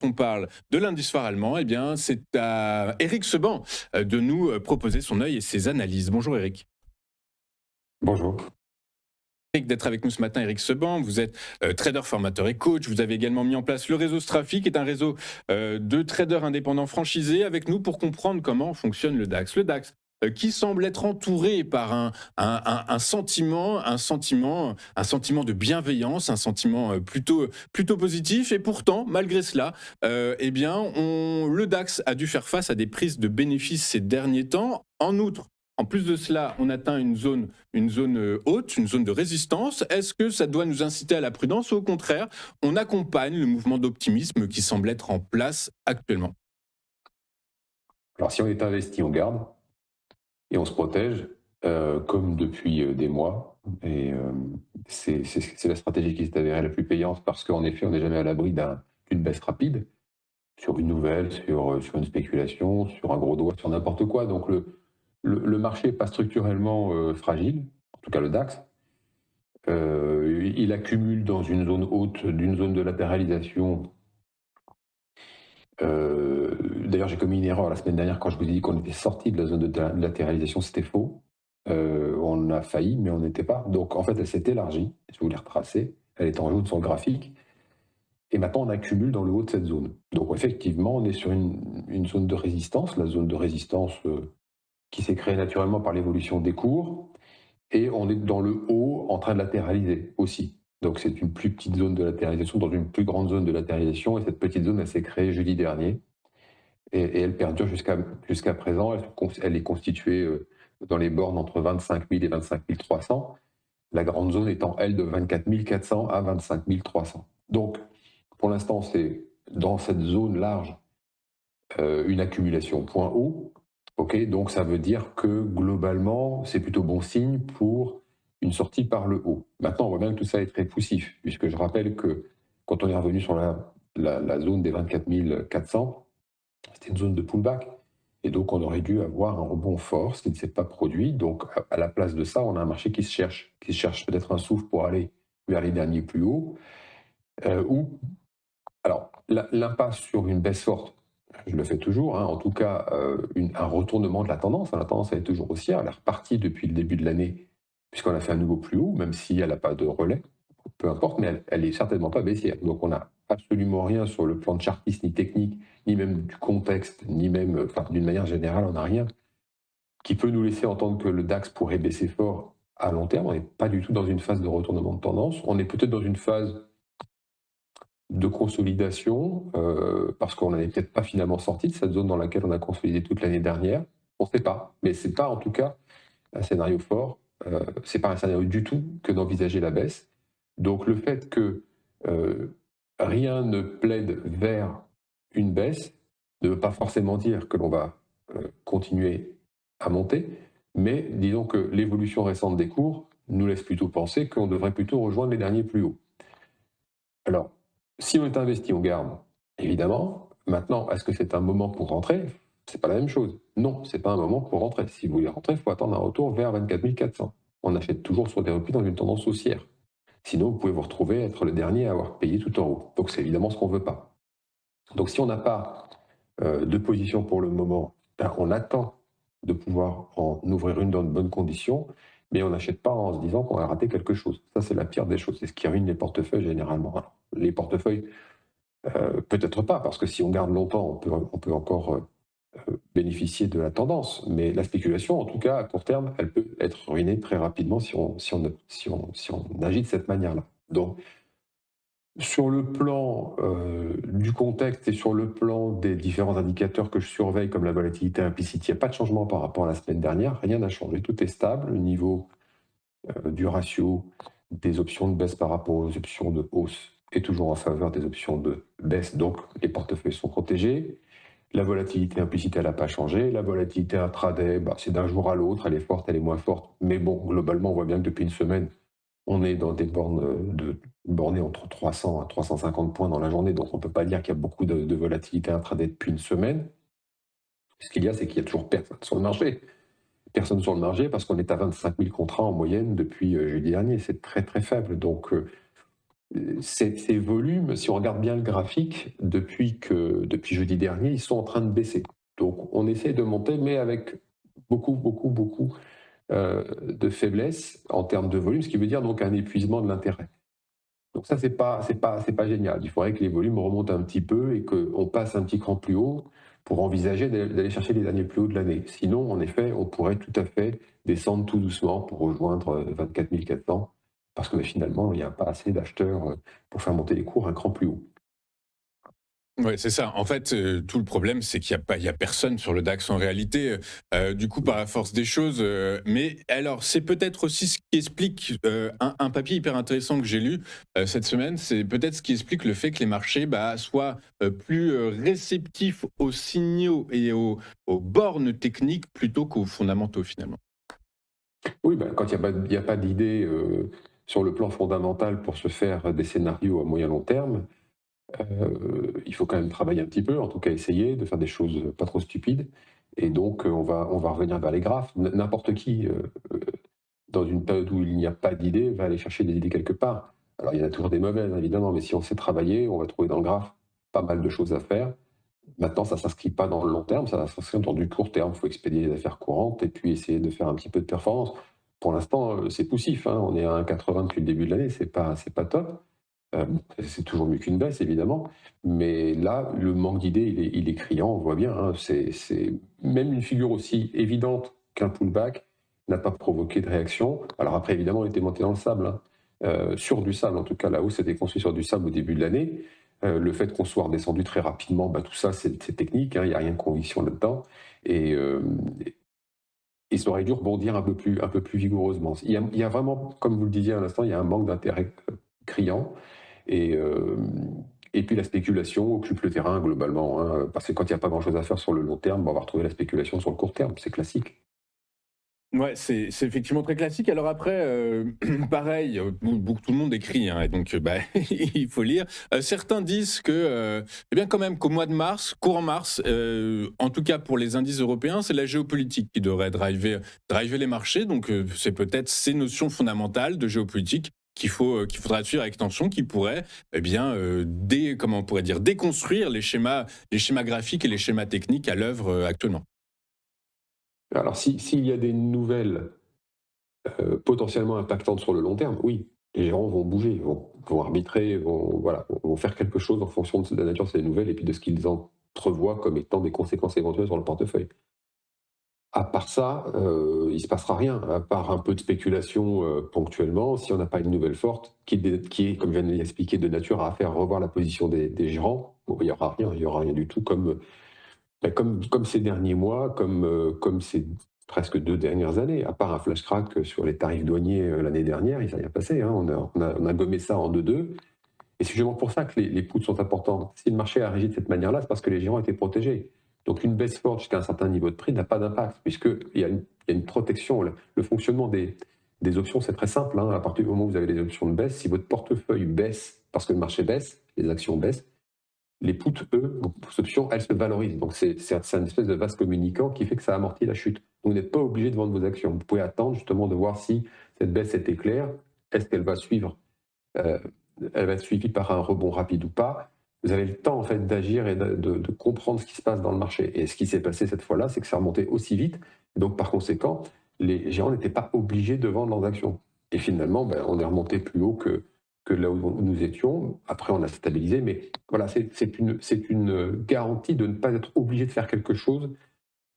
On parle de l'indice phare allemand, eh bien, c'est à Eric Seban de nous proposer son œil et ses analyses. Bonjour Eric. Bonjour. Eric d'être avec nous ce matin, Eric Seban. Vous êtes trader, formateur et coach. Vous avez également mis en place le réseau Strafi, qui est un réseau de traders indépendants franchisés, avec nous pour comprendre comment fonctionne le DAX. Le DAX qui semble être entouré par un sentiment de bienveillance, un sentiment plutôt positif. Et pourtant, malgré cela, eh bien, le DAX a dû faire face à des prises de bénéfices ces derniers temps. En outre, en plus de cela, on atteint une zone haute, une zone de résistance. Est-ce que ça doit nous inciter à la prudence ou au contraire, on accompagne le mouvement d'optimisme qui semble être en place actuellement? Alors si on est investi, on garde et on se protège, comme depuis, des mois et c'est la stratégie qui s'est avérée la plus payante parce qu'en effet, on n'est jamais à l'abri d'une baisse rapide sur une nouvelle, sur une spéculation, sur un gros doigt, sur n'importe quoi. Donc le marché n'est pas structurellement, fragile, en tout cas le DAX. Il accumule dans une zone haute d'une zone de latéralisation. D'ailleurs, j'ai commis une erreur la semaine dernière quand je vous ai dit qu'on était sorti de la zone de latéralisation, c'était faux. On a failli, mais on n'était pas. Donc en fait, elle s'est élargie, je vais vous les retracer, elle est en jaune sur le graphique, et maintenant on accumule dans le haut de cette zone. Donc effectivement, on est sur une zone de résistance, la zone de résistance qui s'est créée naturellement par l'évolution des cours, et on est dans le haut en train de latéraliser aussi. Donc c'est une plus petite zone de latéralisation dans une plus grande zone de latéralisation, et cette petite zone, elle s'est créée jeudi dernier. Et elle perdure jusqu'à présent. Elle est constituée dans les bornes entre 25 000 et 25 300. La grande zone étant, elle, de 24 400 à 25 300. Donc, pour l'instant, c'est dans cette zone large une accumulation point haut. Ok, donc ça veut dire que globalement, c'est plutôt bon signe pour une sortie par le haut. Maintenant, on voit bien que tout ça est très poussif, puisque je rappelle que quand on est revenu sur la zone des 24 400, c'était une zone de pullback. Et donc, on aurait dû avoir un rebond fort, ce qui ne s'est pas produit. Donc, à la place de ça, on a un marché qui cherche peut-être un souffle pour aller vers les derniers plus hauts. Ou, alors, l'impasse sur une baisse forte, je le fais toujours, hein, en tout cas, un retournement de la tendance. Hein, la tendance, elle est toujours haussière. Elle est repartie depuis le début de l'année, puisqu'on a fait un nouveau plus haut, même si elle n'a pas de relais, peu importe, mais elle est certainement pas baissière. Donc, on n'a absolument rien sur le plan de chartiste, ni technique, ni même du contexte, ni même, enfin, d'une manière générale, on n'a rien qui peut nous laisser entendre que le DAX pourrait baisser fort à long terme. On n'est pas du tout dans une phase de retournement de tendance. On est peut-être dans une phase de consolidation, parce qu'on n'est peut-être pas finalement sorti de cette zone dans laquelle on a consolidé toute l'année dernière. On ne sait pas, mais c'est pas en tout cas un scénario fort. C'est pas un scénario du tout que d'envisager la baisse. Donc le fait que rien ne plaide vers une baisse ne veut pas forcément dire que l'on va continuer à monter, mais disons que l'évolution récente des cours nous laisse plutôt penser qu'on devrait plutôt rejoindre les derniers plus hauts. Alors, si on est investi, on garde, évidemment. Maintenant, est-ce que c'est un moment pour rentrer? C'est pas la même chose. Non, c'est pas un moment pour rentrer. Si vous voulez rentrer, il faut attendre un retour vers 24 400. On achète toujours sur des replis dans une tendance haussière. Sinon, vous pouvez vous retrouver à être le dernier à avoir payé tout en haut. Donc, c'est évidemment ce qu'on ne veut pas. Donc, si on n'a pas de position pour le moment, ben, on attend de pouvoir en ouvrir une dans de bonnes conditions, mais on n'achète pas en se disant qu'on a raté quelque chose. Ça, c'est la pire des choses. C'est ce qui ruine les portefeuilles généralement. Alors, les portefeuilles, peut-être pas, parce que si on garde longtemps, on peut encore bénéficier de la tendance. Mais la spéculation, en tout cas, à court terme, elle peut être ruinée très rapidement si on agit de cette manière-là. Donc, sur le plan du contexte et sur le plan des différents indicateurs que je surveille, comme la volatilité implicite, il n'y a pas de changement par rapport à la semaine dernière. Rien n'a changé. Tout est stable. Le niveau du ratio des options de baisse par rapport aux options de hausse est toujours en faveur des options de baisse. Donc, les portefeuilles sont protégés. La volatilité implicite, elle n'a pas changé. La volatilité intraday, bah, c'est d'un jour à l'autre. Elle est forte, elle est moins forte. Mais bon, globalement, on voit bien que depuis une semaine, on est dans des bornes bornées entre 300 à 350 points dans la journée, donc on ne peut pas dire qu'il y a beaucoup de volatilité intraday depuis une semaine. Ce qu'il y a, c'est qu'il y a toujours personne sur le marché. Personne sur le marché parce qu'on est à 25 000 contrats en moyenne depuis jeudi dernier. C'est très très faible. Donc Ces volumes, si on regarde bien le graphique, depuis jeudi dernier, ils sont en train de baisser. Donc on essaie de monter, mais avec beaucoup de faiblesse en termes de volume, ce qui veut dire donc un épuisement de l'intérêt. Donc ça, c'est pas génial. Il faudrait que les volumes remontent un petit peu et qu'on passe un petit cran plus haut pour envisager d'aller chercher les derniers plus hauts de l'année. Sinon, en effet, on pourrait tout à fait descendre tout doucement pour rejoindre 24 400, parce que finalement, il n'y a pas assez d'acheteurs pour faire monter les cours un cran plus haut. Ouais, c'est ça. En fait, tout le problème, c'est qu'il y a personne sur le DAX en réalité. Du coup, par la force des choses. Mais alors, c'est peut-être aussi ce qui explique un papier hyper intéressant que j'ai lu cette semaine. C'est peut-être ce qui explique le fait que les marchés soient plus réceptifs aux signaux et aux bornes techniques plutôt qu'aux fondamentaux finalement. Oui, ben, quand il y a pas d'idée sur le plan fondamental pour se faire des scénarios à moyen long terme, il faut quand même travailler un petit peu, en tout cas essayer de faire des choses pas trop stupides. Et donc, on va revenir vers les graphes. N'importe qui, dans une période où il n'y a pas d'idées, va aller chercher des idées quelque part. Alors, il y en a toujours des mauvaises, évidemment, mais si on sait travailler, on va trouver dans le graphe pas mal de choses à faire. Maintenant, ça ne s'inscrit pas dans le long terme, ça s'inscrit dans du court terme. Il faut expédier les affaires courantes et puis essayer de faire un petit peu de performance. Pour l'instant, c'est poussif, hein. On est à 1,80 depuis le début de l'année, c'est pas top. Bon, c'est toujours mieux qu'une baisse, évidemment, mais là, le manque d'idées, il est criant, on voit bien, hein. Même une figure aussi évidente qu'un pullback n'a pas provoqué de réaction. Alors après, évidemment, on était monté dans le sable, hein. Sur du sable, en tout cas, la hausse s'était construite sur du sable au début de l'année. Le fait qu'on soit redescendu très rapidement, tout ça, c'est technique, hein, il n'y a rien de conviction là-dedans. Et, ça aurait dû rebondir un peu plus vigoureusement. Il y a vraiment, comme vous le disiez à l'instant, il y a un manque d'intérêt criant. Et, euh, et puis la spéculation occupe le terrain globalement, hein, parce que quand il n'y a pas grand-chose à faire sur le long terme, on va retrouver la spéculation sur le court terme, c'est classique. Ouais, c'est effectivement très classique. Alors après, pareil, tout le monde écrit, hein, et donc il faut lire. Certains disent que, eh bien quand même qu'au mois de mars, courant mars, en tout cas pour les indices européens, c'est la géopolitique qui devrait driver les marchés. Donc c'est peut-être ces notions fondamentales de géopolitique qu'il faudra suivre avec attention, qui pourraient, eh bien, comment on pourrait dire, déconstruire les schémas graphiques et les schémas techniques à l'œuvre actuellement. Alors s'il y a des nouvelles potentiellement impactantes sur le long terme, oui, les gérants vont bouger, vont arbitrer, vont faire quelque chose en fonction de la nature de ces nouvelles et puis de ce qu'ils entrevoient comme étant des conséquences éventuelles sur le portefeuille. À part ça, il ne se passera rien, à part un peu de spéculation ponctuellement, si on n'a pas une nouvelle forte qui est, comme je viens de l'expliquer, de nature à faire revoir la position des gérants, bon, il y aura rien du tout, comme ces derniers mois, comme ces presque 2 dernières années, à part un flash crack sur les tarifs douaniers l'année dernière, il ne s'est rien passé, hein, on a gommé ça en deux-deux. Et c'est justement pour ça que les puts sont importants. Si le marché a réagi de cette manière-là, c'est parce que les gérants étaient protégés. Donc une baisse forte jusqu'à un certain niveau de prix n'a pas d'impact, puisqu'il y a une protection. Le fonctionnement des options, c'est très simple, hein. À partir du moment où vous avez les options de baisse, si votre portefeuille baisse parce que le marché baisse, les actions baissent, les puts, eux, vos options, elles se valorisent. Donc c'est un espèce de vase communicant qui fait que ça amortit la chute. Donc vous n'êtes pas obligé de vendre vos actions. Vous pouvez attendre justement de voir si cette baisse était claire, est-ce qu'elle va suivre euh, elle va être suivie par un rebond rapide ou pas. Vous avez le temps en fait d'agir et de comprendre ce qui se passe dans le marché. Et ce qui s'est passé cette fois-là, c'est que ça remontait aussi vite. Donc par conséquent, les gérants n'étaient pas obligés de vendre leurs actions. Et finalement, on est remonté plus haut que là où nous étions. Après, on a stabilisé. Mais voilà, c'est une garantie de ne pas être obligé de faire quelque chose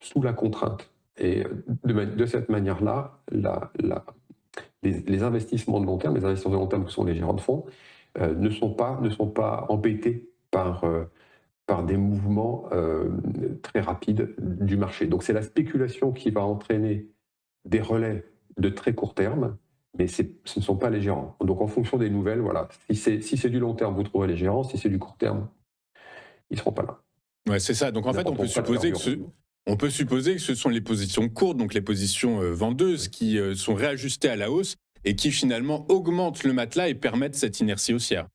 sous la contrainte. Et de cette manière-là, les investissements de long terme, les investissements de long terme que sont les gérants de fonds, ne sont pas embêtés par des mouvements très rapides du marché. Donc c'est la spéculation qui va entraîner des relais de très court terme, mais ce ne sont pas les gérants. Donc en fonction des nouvelles, voilà, si c'est du long terme, vous trouverez les gérants, si c'est du court terme, ils ne seront pas là. Ouais, c'est ça. Donc en Ils fait, n'apporteront pas de valeur durable. on peut supposer que ce sont les positions courtes, donc les positions vendeuses, qui sont réajustées à la hausse et qui finalement augmentent le matelas et permettent cette inertie haussière.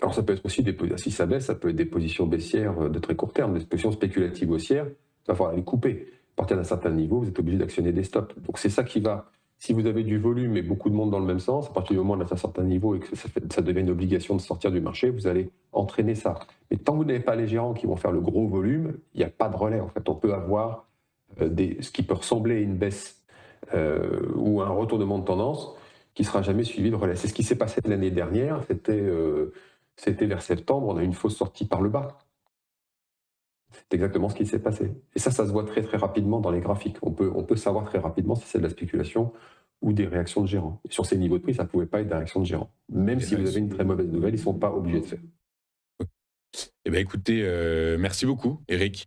Alors ça peut être aussi si ça baisse, ça peut être des positions baissières de très court terme, des positions spéculatives haussières, il va falloir les couper. À partir d'un certain niveau, vous êtes obligé d'actionner des stops. Donc c'est ça Si vous avez du volume et beaucoup de monde dans le même sens, à partir du moment où on a un certain niveau et que ça devient une obligation de sortir du marché, vous allez entraîner ça. Mais tant que vous n'avez pas les gérants qui vont faire le gros volume, il n'y a pas de relais. En fait, on peut avoir ce qui peut ressembler à une baisse ou à un retournement de tendance qui sera jamais suivi de relais. C'est ce qui s'est passé l'année dernière. C'était vers septembre. On a eu une fausse sortie par le bas. C'est exactement ce qui s'est passé. Et ça se voit très très rapidement dans les graphiques. On peut savoir très rapidement si c'est de la spéculation ou des réactions de gérants. Et sur ces niveaux de prix, ça ne pouvait pas être des réactions de gérants. Même Des si vous avez réactions. une très mauvaise nouvelle, ils ne sont pas obligés de faire. Eh ben écoutez, merci beaucoup, Eric.